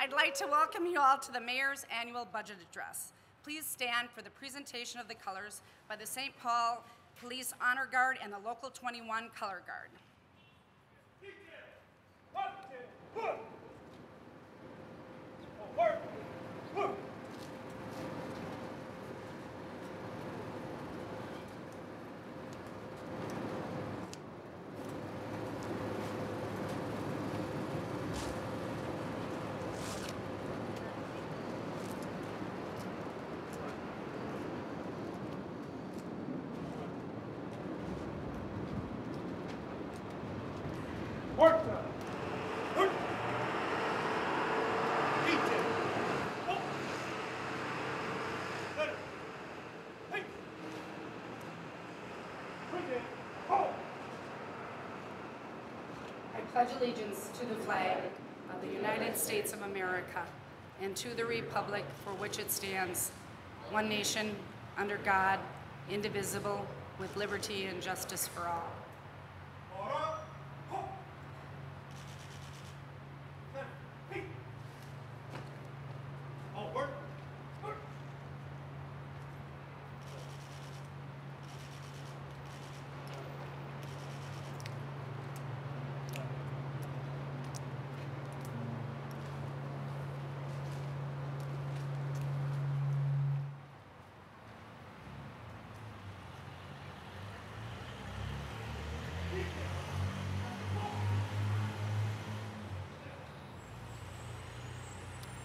I'd like to welcome you all to the Mayor's Annual Budget Address. Please stand for the presentation of the colors by the St. Paul Police Honor Guard and the Local 21 Color Guard. I pledge allegiance to the flag of the United States of America and to the republic for which it stands, one nation, under God, indivisible, with liberty and justice for all.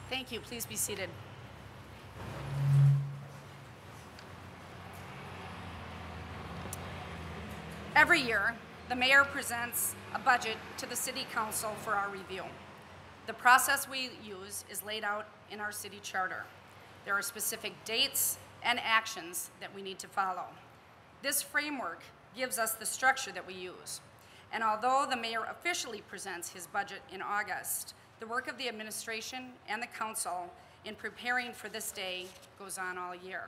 Thank you. Please be seated. Every year, the mayor presents a budget to the City Council for our review. The process we use is laid out in our city charter. There are specific dates and actions that we need to follow. This framework gives us the structure that we use. And although the mayor officially presents his budget in August, the work of the administration and the council in preparing for this day goes on all year.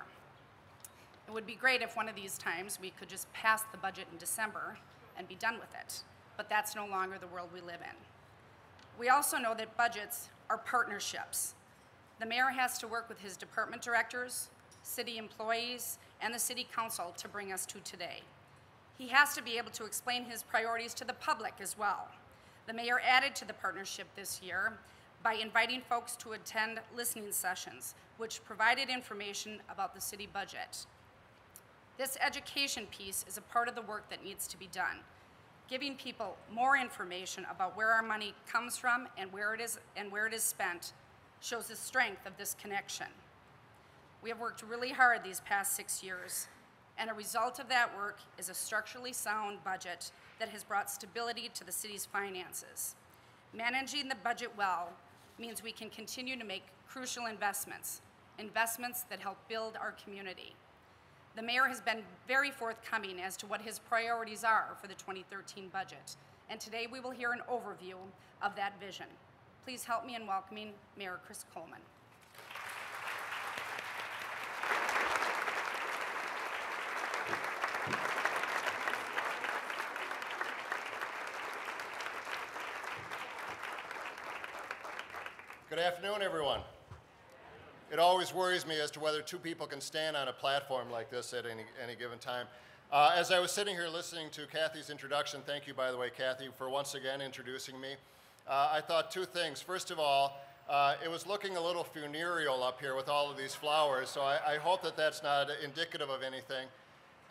It would be great if one of these times we could just pass the budget in December and be done with it, but that's no longer the world we live in. We also know that budgets are partnerships. The mayor has to work with his department directors, city employees, and the city council to bring us to today. He has to be able to explain his priorities to the public as well. The mayor added to the partnership this year by inviting folks to attend listening sessions, which provided information about the city budget. This education piece is a part of the work that needs to be done. Giving people more information about where our money comes from and where it is spent shows the strength of this connection. We have worked really hard these past 6 years, and a result of that work is a structurally sound budget that has brought stability to the city's finances. Managing the budget well means we can continue to make crucial investments that help build our community. The mayor has been very forthcoming as to what his priorities are for the 2013 budget, and today we will hear an overview of that vision. Please help me in welcoming Mayor Chris Coleman. Good afternoon, everyone. It always worries me as to whether two people can stand on a platform like this at any given time. As I was sitting here listening to Kathy's introduction, thank you, by the way, Kathy, for once again introducing me. I thought two things. First of all, it was looking a little funereal up here with all of these flowers, so I hope that that's not indicative of anything.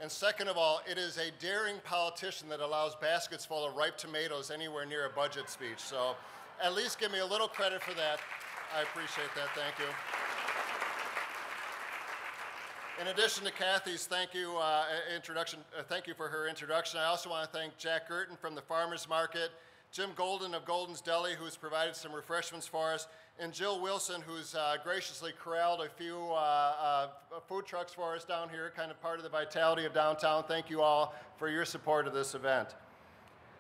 And second of all, it is a daring politician that allows baskets full of ripe tomatoes anywhere near a budget speech. So at least give me a little credit for that. I appreciate that, thank you. In addition to Kathy's thank you for her introduction, I also want to thank Jack Gerton from the Farmers Market, Jim Golden of Golden's Deli, who's provided some refreshments for us, and Jill Wilson, who's graciously corralled a few food trucks for us down here, kind of part of the vitality of downtown. Thank you all for your support of this event.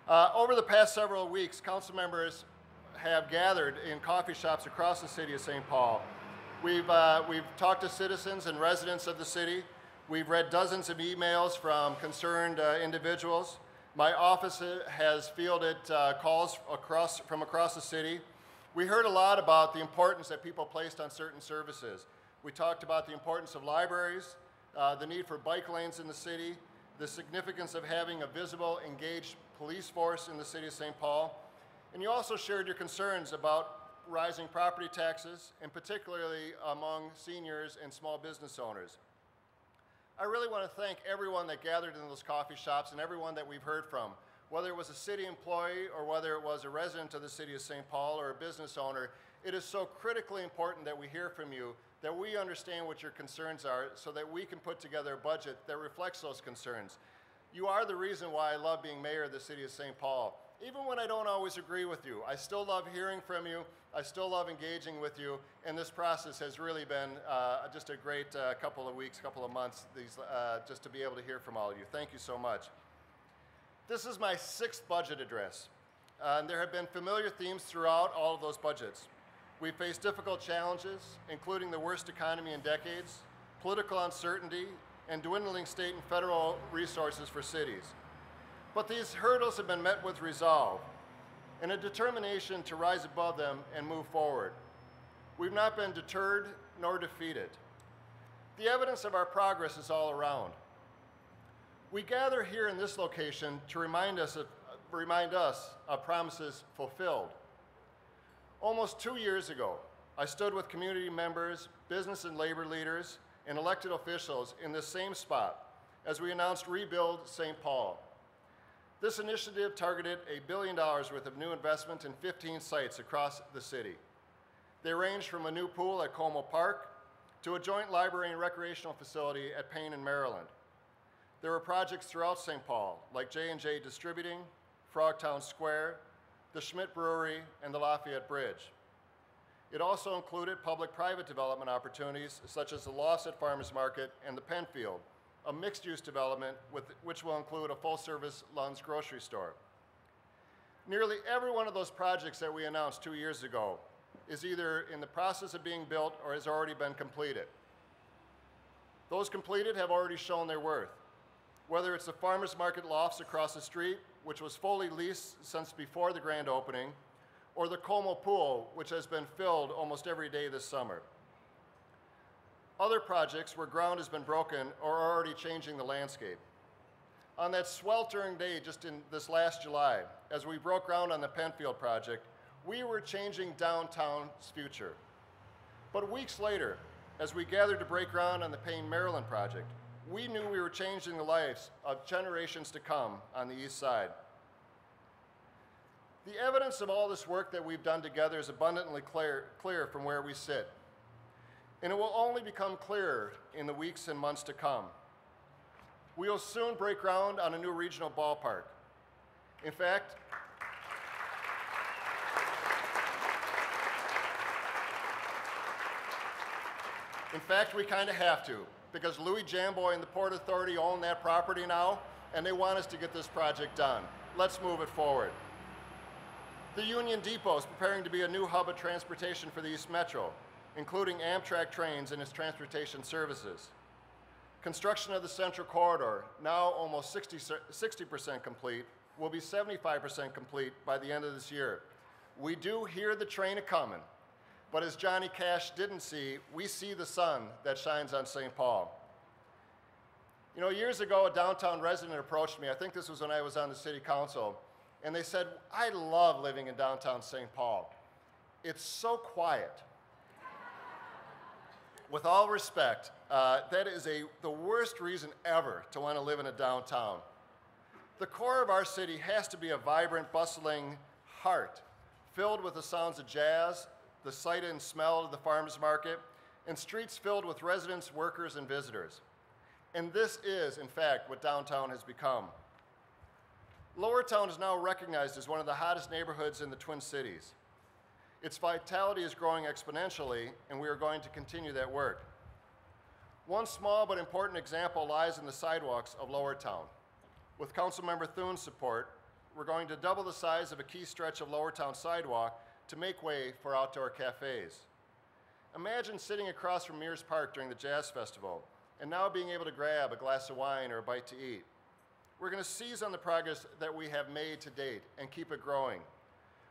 Over the past several weeks, council members have gathered in coffee shops across the city of St. Paul. We've talked to citizens and residents of the city. We've read dozens of emails from concerned individuals. My office has fielded calls from across the city. We heard a lot about the importance that people placed on certain services. We talked about the importance of libraries, the need for bike lanes in the city, the significance of having a visible, engaged police force in the city of St. Paul, and you also shared your concerns about rising property taxes, and particularly among seniors and small business owners. I really want to thank everyone that gathered in those coffee shops and everyone that we've heard from, whether it was a city employee or whether it was a resident of the city of St. Paul or a business owner. It is so critically important that we hear from you, that we understand what your concerns are so that we can put together a budget that reflects those concerns. You are the reason why I love being mayor of the city of St. Paul. Even when I don't always agree with you, I still love hearing from you, I still love engaging with you, and this process has really been just a great couple of weeks, couple of months, just to be able to hear from all of you. Thank you so much. This is my 6th budget address. There have been familiar themes throughout all of those budgets. We faced difficult challenges, including the worst economy in decades, political uncertainty, and dwindling state and federal resources for cities. But these hurdles have been met with resolve and a determination to rise above them and move forward. We've not been deterred nor defeated. The evidence of our progress is all around. We gather here in this location to remind us of promises fulfilled. Almost 2 years ago, I stood with community members, business and labor leaders, and elected officials in this same spot as we announced Rebuild St. Paul. This initiative targeted $1 billion worth of new investment in 15 sites across the city. They ranged from a new pool at Como Park to a joint library and recreational facility at Payne in Maryland. There were projects throughout St. Paul, like J&J Distributing, Frogtown Square, the Schmidt Brewery, and the Lafayette Bridge. It also included public-private development opportunities, such as the Lawson Farmers Market and the Penfield, a mixed-use development which will include a full-service Lund's grocery store. Nearly every one of those projects that we announced 2 years ago is either in the process of being built or has already been completed. Those completed have already shown their worth. Whether it's the farmers market lofts across the street, which was fully leased since before the grand opening, or the Como pool, which has been filled almost every day this summer. Other projects where ground has been broken are already changing the landscape. On that sweltering day just in this last July, as we broke ground on the Penfield project, we were changing downtown's future. But weeks later, as we gathered to break ground on the Payne, Maryland project, we knew we were changing the lives of generations to come on the east side. The evidence of all this work that we've done together is abundantly clear from where we sit. And it will only become clearer in the weeks and months to come. We will soon break ground on a new regional ballpark. In fact, we kind of have to, because Louis Jamboy and the Port Authority own that property now, and they want us to get this project done. Let's move it forward. The Union Depot is preparing to be a new hub of transportation for the East Metro, including Amtrak trains and its transportation services. Construction of the Central Corridor, now almost 60% complete, will be 75% complete by the end of this year. We do hear the train a-comin', but as Johnny Cash didn't see, we see the sun that shines on St. Paul. You know, years ago, a downtown resident approached me, I think this was when I was on the city council, and they said, I love living in downtown St. Paul. It's so quiet. With all respect, that is the worst reason ever to want to live in a downtown. The core of our city has to be a vibrant, bustling heart, filled with the sounds of jazz, the sight and smell of the farmers market, and streets filled with residents, workers, and visitors. And this is, in fact, what downtown has become. Lowertown is now recognized as one of the hottest neighborhoods in the Twin Cities. Its vitality is growing exponentially, and we are going to continue that work. One small but important example lies in the sidewalks of Lowertown. With Councilmember Thune's support, we're going to double the size of a key stretch of Lowertown sidewalk to make way for outdoor cafes. Imagine sitting across from Mears Park during the Jazz Festival and now being able to grab a glass of wine or a bite to eat. We're going to seize on the progress that we have made to date and keep it growing.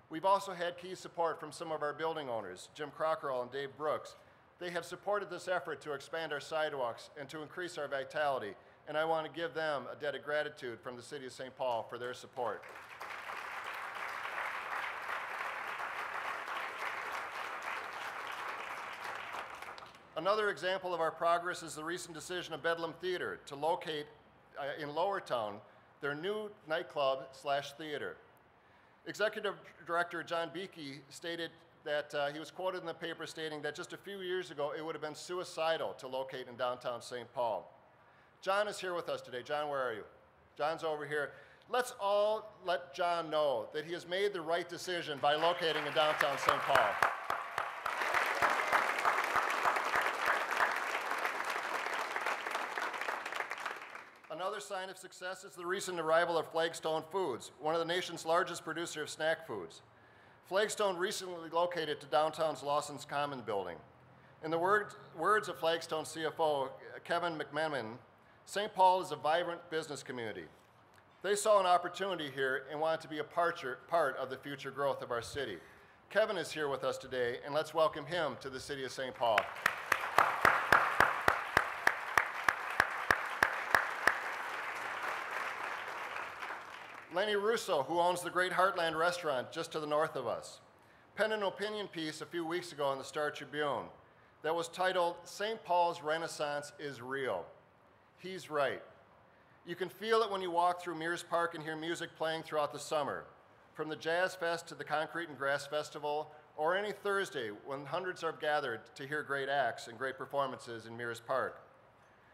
We've also had key support from some of our building owners, Jim Crockerall and Dave Brooks. They have supported this effort to expand our sidewalks and to increase our vitality, and I want to give them a debt of gratitude from the City of St. Paul for their support. Another example of our progress is the recent decision of Bedlam Theater to locate in Lowertown their new nightclub/theater. Executive Director John Beakey stated that he was quoted in the paper stating that just a few years ago it would have been suicidal to locate in downtown St. Paul. John is here with us today. John, where are you? John's over here. Let's all let John know that he has made the right decision by locating in downtown St. Paul. Another sign of success is the recent arrival of Flagstone Foods, one of the nation's largest producer of snack foods. Flagstone recently located to downtown's Lawson's Common building. In the words of Flagstone CFO Kevin McMenamin, St. Paul is a vibrant business community. They saw an opportunity here and wanted to be a part of the future growth of our city. Kevin is here with us today, and let's welcome him to the City of St. Paul. Lenny Russo, who owns the Great Heartland restaurant just to the north of us, penned an opinion piece a few weeks ago in the Star Tribune that was titled, "St. Paul's Renaissance is Real." He's right. You can feel it when you walk through Mears Park and hear music playing throughout the summer, from the Jazz Fest to the Concrete and Grass Festival, or any Thursday when hundreds are gathered to hear great acts and great performances in Mears Park.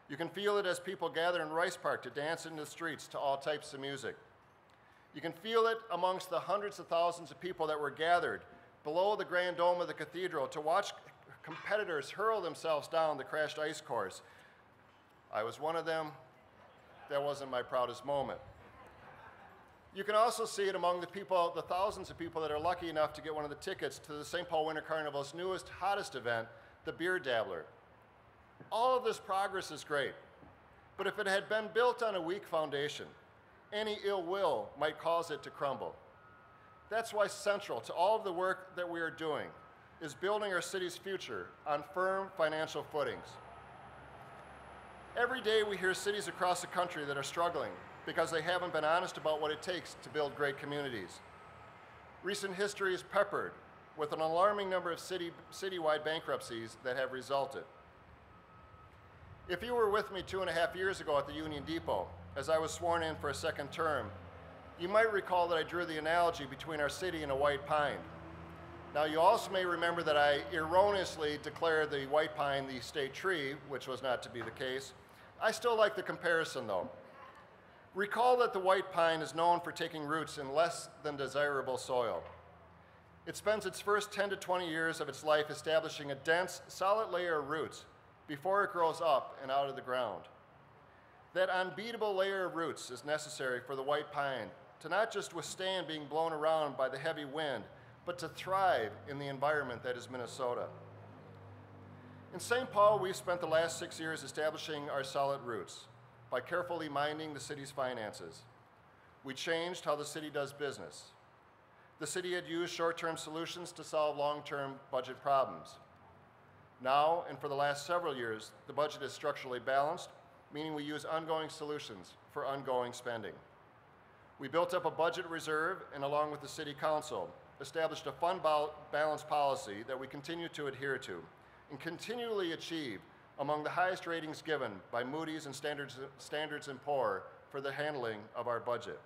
You can feel it as people gather in Rice Park to dance in the streets to all types of music. You can feel it amongst the hundreds of thousands of people that were gathered below the grand dome of the cathedral to watch competitors hurl themselves down the crashed ice course. I was one of them. That wasn't my proudest moment. You can also see it among the thousands of people that are lucky enough to get one of the tickets to the St. Paul Winter Carnival's newest, hottest event, the Beer Dabbler. All of this progress is great, but if it had been built on a weak foundation, any ill will might cause it to crumble. That's why central to all of the work that we are doing is building our city's future on firm financial footings. Every day we hear cities across the country that are struggling because they haven't been honest about what it takes to build great communities. Recent history is peppered with an alarming number of citywide bankruptcies that have resulted. If you were with me 2.5 years ago at the Union Depot, as I was sworn in for a second term, you might recall that I drew the analogy between our city and a white pine. Now, you also may remember that I erroneously declared the white pine the state tree, which was not to be the case. I still like the comparison, though. Recall that the white pine is known for taking roots in less than desirable soil. It spends its first 10 to 20 years of its life establishing a dense, solid layer of roots before it grows up and out of the ground. That unbeatable layer of roots is necessary for the white pine to not just withstand being blown around by the heavy wind, but to thrive in the environment that is Minnesota. In St. Paul, we've spent the last 6 years establishing our solid roots by carefully minding the city's finances. We changed how the city does business. The city had used short-term solutions to solve long-term budget problems. Now, and for the last several years, the budget is structurally balanced, meaning we use ongoing solutions for ongoing spending. We built up a budget reserve and, along with the City Council, established a fund balance policy that we continue to adhere to and continually achieve among the highest ratings given by Moody's and Standards & Poor for the handling of our budget.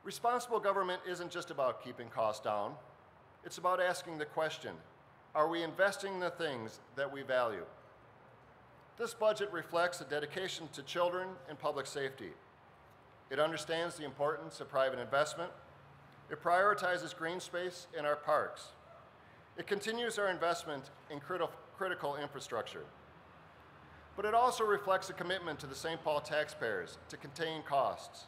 Responsible government isn't just about keeping costs down. It's about asking the question, are we investing in the things that we value? This budget reflects a dedication to children and public safety. It understands the importance of private investment. It prioritizes green space in our parks. It continues our investment in critical infrastructure. But it also reflects a commitment to the St. Paul taxpayers to contain costs.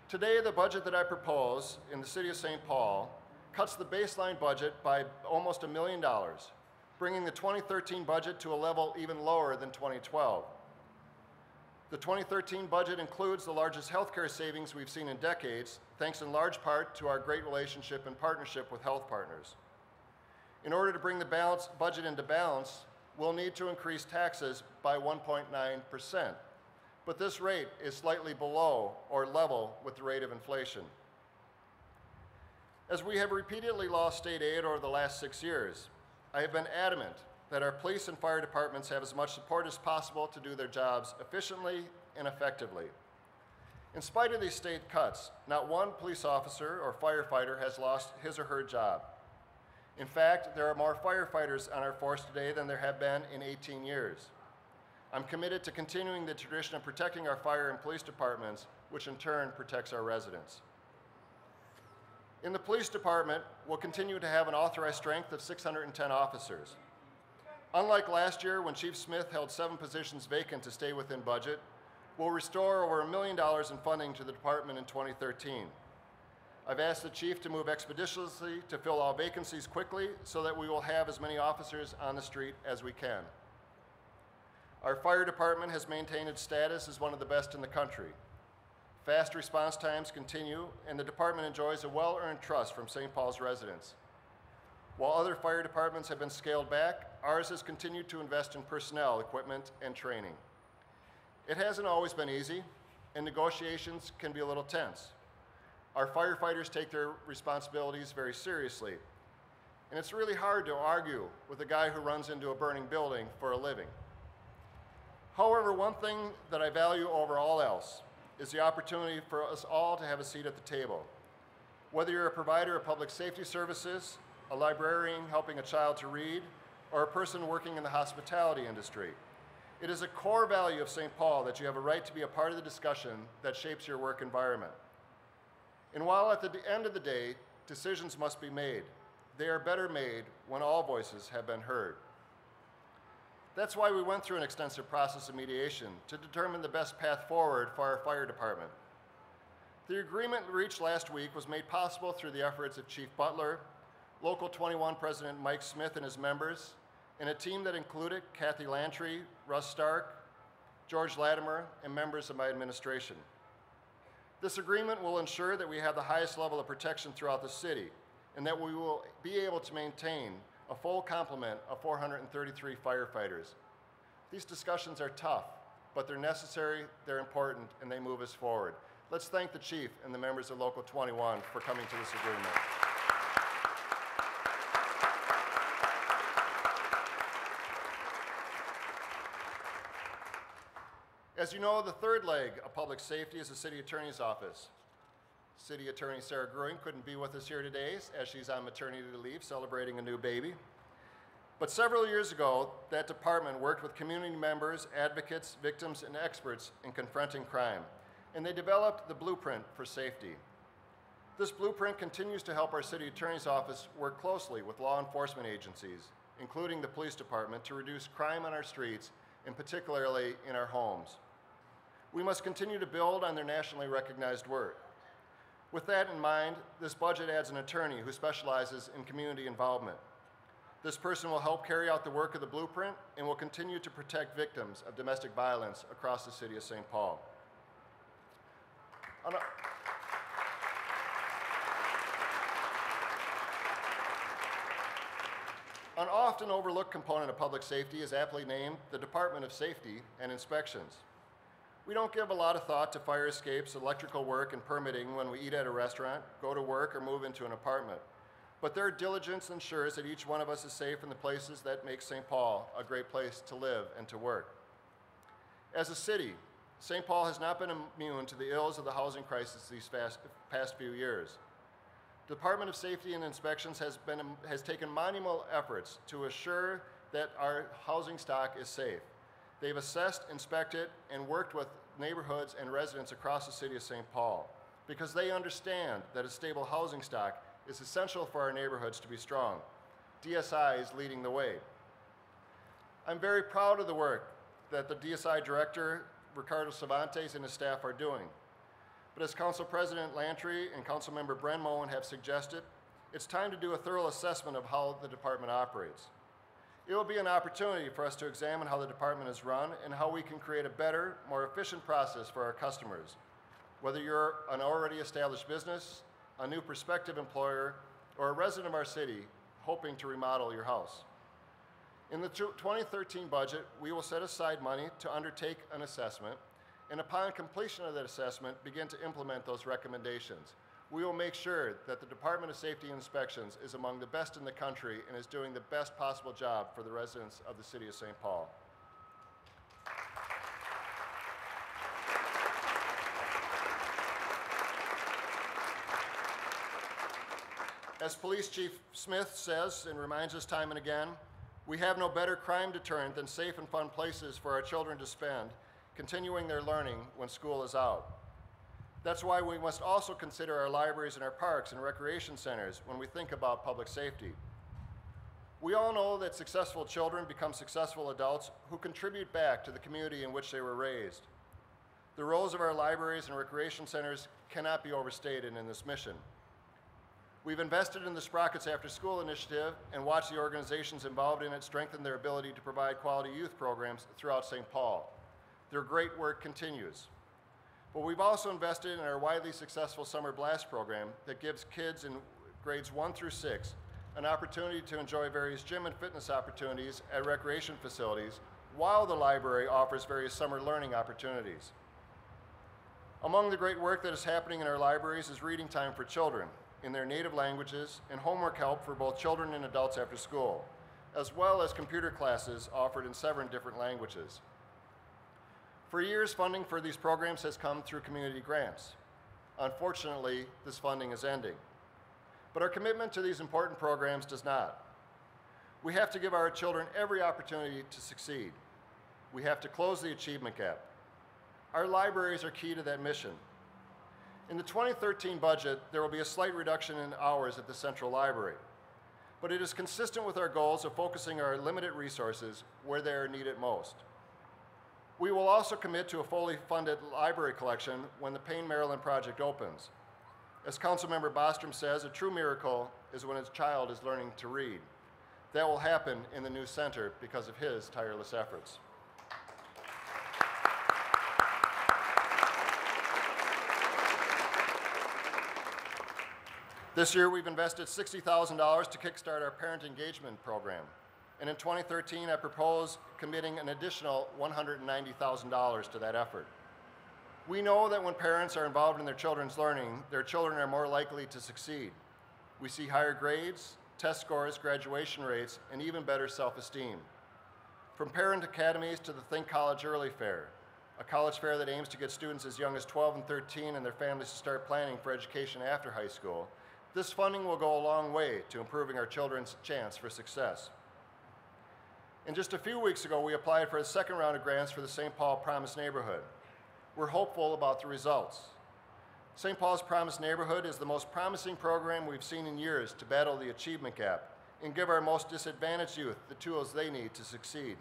Today, the budget that I propose in the City of St. Paul cuts the baseline budget by almost $1 million, bringing the 2013 budget to a level even lower than 2012. The 2013 budget includes the largest healthcare savings we've seen in decades, thanks in large part to our great relationship and partnership with health partners. In order to bring the budget into balance, we'll need to increase taxes by 1.9%, but this rate is slightly below or level with the rate of inflation. As we have repeatedly lost state aid over the last 6 years, I have been adamant that our police and fire departments have as much support as possible to do their jobs efficiently and effectively. In spite of these state cuts, not one police officer or firefighter has lost his or her job. In fact, there are more firefighters on our force today than there have been in 18 years. I'm committed to continuing the tradition of protecting our fire and police departments, which in turn protects our residents. In the police department, we'll continue to have an authorized strength of 610 officers. Unlike last year, when Chief Smith held 7 positions vacant to stay within budget, we'll restore over $1 million in funding to the department in 2013. I've asked the Chief to move expeditiously to fill all vacancies quickly so that we will have as many officers on the street as we can. Our fire department has maintained its status as one of the best in the country. Fast response times continue, and the department enjoys a well-earned trust from St. Paul's residents. While other fire departments have been scaled back, ours has continued to invest in personnel, equipment, and training. It hasn't always been easy, and negotiations can be a little tense. Our firefighters take their responsibilities very seriously, and it's really hard to argue with a guy who runs into a burning building for a living. However, one thing that I value over all else is the opportunity for us all to have a seat at the table. Whether you're a provider of public safety services, a librarian helping a child to read, or a person working in the hospitality industry, it is a core value of St. Paul that you have a right to be a part of the discussion that shapes your work environment. And while at the end of the day, decisions must be made, they are better made when all voices have been heard. That's why we went through an extensive process of mediation to determine the best path forward for our fire department. The agreement reached last week was made possible through the efforts of Chief Butler, Local 21 President Mike Smith and his members, and a team that included Kathy Lantry, Russ Stark, George Latimer, and members of my administration. This agreement will ensure that we have the highest level of protection throughout the city, and that we will be able to maintain a full complement of 433 firefighters. These discussions are tough, but they're necessary, they're important, and they move us forward. Let's thank the Chief and the members of Local 21 for coming to this agreement. As you know, the third leg of public safety is the City Attorney's Office. City Attorney Sarah Grewing couldn't be with us here today as she's on maternity leave celebrating a new baby. But several years ago, that department worked with community members, advocates, victims, and experts in confronting crime, and they developed the blueprint for safety. This blueprint continues to help our City Attorney's Office work closely with law enforcement agencies, including the police department, to reduce crime on our streets, and particularly in our homes. We must continue to build on their nationally recognized work. With that in mind, this budget adds an attorney who specializes in community involvement. This person will help carry out the work of the blueprint and will continue to protect victims of domestic violence across the city of St. Paul. An often overlooked component of public safety is aptly named the Department of Safety and Inspections. We don't give a lot of thought to fire escapes, electrical work, and permitting when we eat at a restaurant, go to work, or move into an apartment. But their diligence ensures that each one of us is safe in the places that make St. Paul a great place to live and to work. As a city, St. Paul has not been immune to the ills of the housing crisis these past few years. The Department of Safety and Inspections has taken monumental efforts to assure that our housing stock is safe. They've assessed, inspected, and worked with neighborhoods and residents across the city of St. Paul because they understand that a stable housing stock is essential for our neighborhoods to be strong. DSI is leading the way. I'm very proud of the work that the DSI Director, Ricardo Cervantes, and his staff are doing. But as Council President Lantry and Councilmember Brenmoen have suggested, it's time to do a thorough assessment of how the department operates. It will be an opportunity for us to examine how the department is run and how we can create a better, more efficient process for our customers, whether you're an already established business, a new prospective employer, or a resident of our city hoping to remodel your house. In the 2013 budget, we will set aside money to undertake an assessment, and upon completion of that assessment, begin to implement those recommendations. We will make sure that the Department of Safety and Inspections is among the best in the country and is doing the best possible job for the residents of the City of St. Paul. As Police Chief Smith says and reminds us time and again, we have no better crime deterrent than safe and fun places for our children to spend, continuing their learning when school is out. That's why we must also consider our libraries and our parks and recreation centers when we think about public safety. We all know that successful children become successful adults who contribute back to the community in which they were raised. The roles of our libraries and recreation centers cannot be overstated in this mission. We've invested in the Sprockets After School initiative and watched the organizations involved in it strengthen their ability to provide quality youth programs throughout St. Paul. Their great work continues. But we've also invested in our widely successful Summer Blast program that gives kids in grades 1 through 6 an opportunity to enjoy various gym and fitness opportunities at recreation facilities, while the library offers various summer learning opportunities. Among the great work that is happening in our libraries is reading time for children in their native languages and homework help for both children and adults after school, as well as computer classes offered in 7 different languages. For years, funding for these programs has come through community grants. Unfortunately, this funding is ending. But our commitment to these important programs does not. We have to give our children every opportunity to succeed. We have to close the achievement gap. Our libraries are key to that mission. In the 2013 budget, there will be a slight reduction in hours at the Central Library, but it is consistent with our goals of focusing our limited resources where they are needed most. We will also commit to a fully funded library collection when the Payne, Maryland project opens. As Councilmember Bostrom says, a true miracle is when a child is learning to read. That will happen in the new center because of his tireless efforts. This year, we've invested $60,000 to kickstart our parent engagement program. And in 2013, I propose committing an additional $190,000 to that effort. We know that when parents are involved in their children's learning, their children are more likely to succeed. We see higher grades, test scores, graduation rates, and even better self-esteem. From parent academies to the Think College Early Fair, a college fair that aims to get students as young as 12 and 13 and their families to start planning for education after high school, this funding will go a long way to improving our children's chance for success. And just a few weeks ago, we applied for a second round of grants for the St. Paul Promise Neighborhood. We're hopeful about the results. St. Paul's Promise Neighborhood is the most promising program we've seen in years to battle the achievement gap and give our most disadvantaged youth the tools they need to succeed.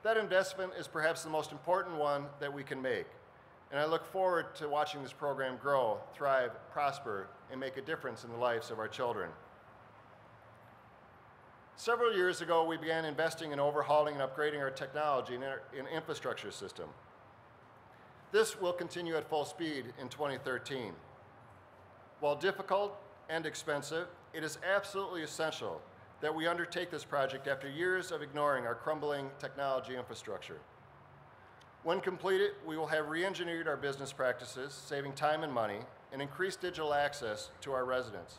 That investment is perhaps the most important one that we can make, and I look forward to watching this program grow, thrive, prosper, and make a difference in the lives of our children. Several years ago, we began investing in overhauling and upgrading our technology and infrastructure system. This will continue at full speed in 2013. While difficult and expensive, it is absolutely essential that we undertake this project after years of ignoring our crumbling technology infrastructure. When completed, we will have re-engineered our business practices, saving time and money, and increased digital access to our residents.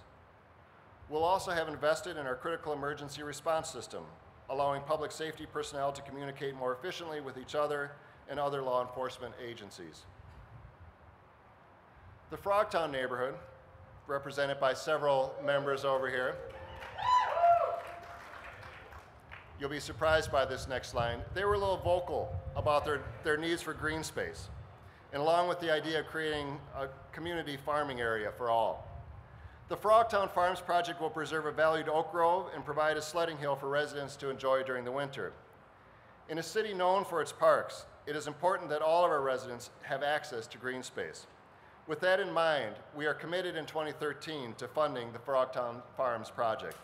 We'll also have invested in our critical emergency response system, allowing public safety personnel to communicate more efficiently with each other and other law enforcement agencies. The Frogtown neighborhood, represented by several members over here. You'll be surprised by this next line. They were a little vocal about their needs for green space, and along with the idea of creating a community farming area for all. The Frogtown Farms project will preserve a valued oak grove and provide a sledding hill for residents to enjoy during the winter. In a city known for its parks, it is important that all of our residents have access to green space. With that in mind, we are committed in 2013 to funding the Frogtown Farms project.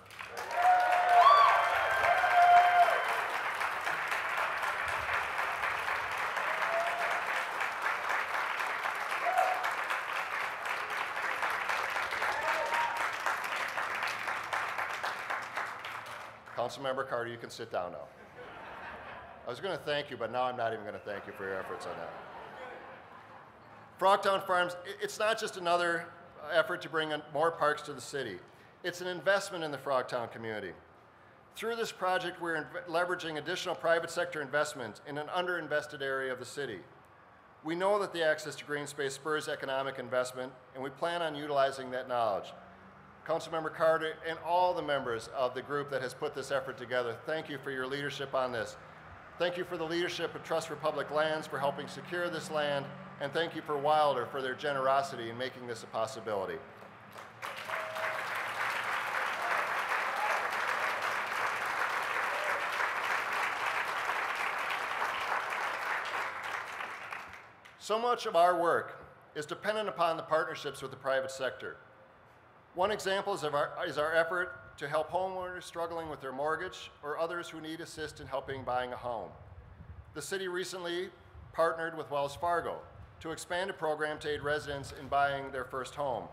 Councilmember Carter, you can sit down now. I was going to thank you, but now I'm not even going to thank you for your efforts on that. Frogtown Farms, it's not just another effort to bring more parks to the city. It's an investment in the Frogtown community. Through this project, we're leveraging additional private sector investment in an underinvested area of the city. We know that the access to green space spurs economic investment, and we plan on utilizing that knowledge. Councilmember Carter and all the members of the group that has put this effort together, thank you for your leadership on this. Thank you for the leadership of Trust for Public Lands for helping secure this land, and thank you for Wilder for their generosity in making this a possibility. So much of our work is dependent upon the partnerships with the private sector. One example is our effort to help homeowners struggling with their mortgage or others who need assist in helping buying a home. The city recently partnered with Wells Fargo to expand a program to aid residents in buying their first home.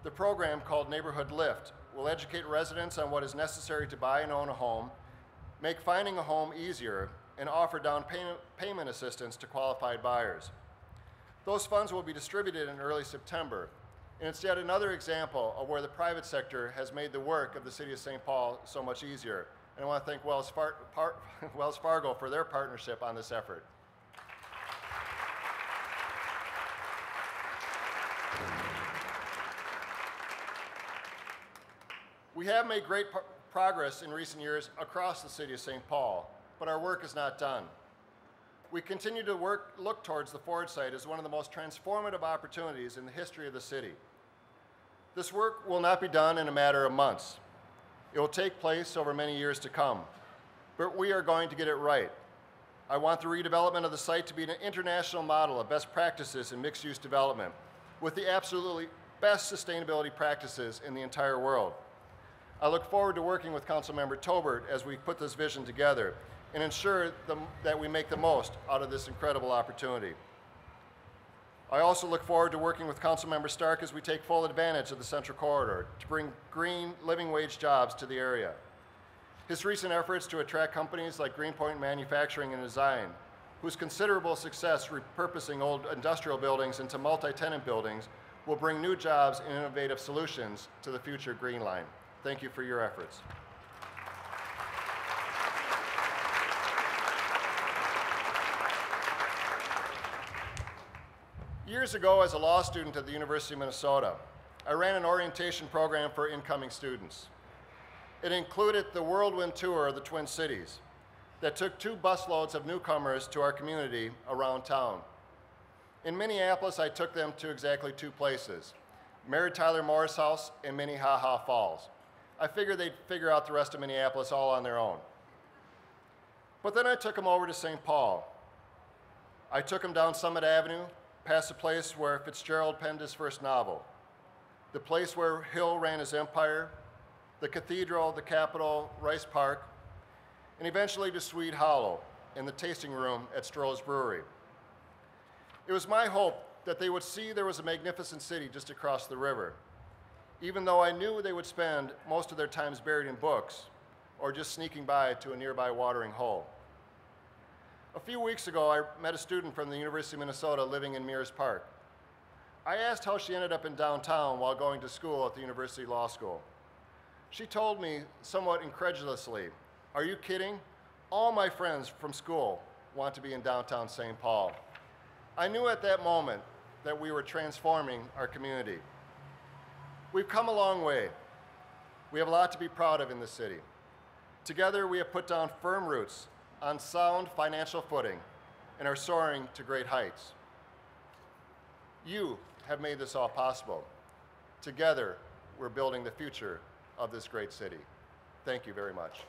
The program, called Neighborhood Lift, will educate residents on what is necessary to buy and own a home, make finding a home easier, and offer down payment assistance to qualified buyers. Those funds will be distributed in early September, and it's yet another example of where the private sector has made the work of the City of St. Paul so much easier. And I want to thank Wells Fargo for their partnership on this effort. We have made great progress in recent years across the City of St. Paul, but our work is not done. We continue to look towards the Ford site as one of the most transformative opportunities in the history of the city. This work will not be done in a matter of months. It will take place over many years to come, but we are going to get it right. I want the redevelopment of the site to be an international model of best practices in mixed-use development, with the absolutely best sustainability practices in the entire world. I look forward to working with Councilmember Tobert as we put this vision together and ensure that we make the most out of this incredible opportunity. I also look forward to working with Councilmember Stark as we take full advantage of the Central Corridor to bring green, living wage jobs to the area. His recent efforts to attract companies like Greenpoint Manufacturing and Design, whose considerable success repurposing old industrial buildings into multi-tenant buildings, will bring new jobs and innovative solutions to the future Green Line. Thank you for your efforts. Years ago, as a law student at the University of Minnesota, I ran an orientation program for incoming students. It included the whirlwind tour of the Twin Cities that took 2 busloads of newcomers to our community around town. In Minneapolis, I took them to exactly 2 places, Mary Tyler Moore's house and Minnehaha Falls. I figured they'd figure out the rest of Minneapolis all on their own. But then I took them over to St. Paul. I took them down Summit Avenue, past the place where Fitzgerald penned his first novel, the place where Hill ran his empire, the cathedral, the Capitol, Rice Park, and eventually to Swede Hollow in the tasting room at Stroh's Brewery. It was my hope that they would see there was a magnificent city just across the river, even though I knew they would spend most of their times buried in books or just sneaking by to a nearby watering hole. A few weeks ago, I met a student from the University of Minnesota living in Mears Park. I asked how she ended up in downtown while going to school at the University Law School. She told me somewhat incredulously, "Are you kidding? All my friends from school want to be in downtown St. Paul." I knew at that moment that we were transforming our community. We've come a long way. We have a lot to be proud of in this city. Together, we have put down firm roots on sound financial footing and are soaring to great heights. You have made this all possible. Together, we're building the future of this great city. Thank you very much.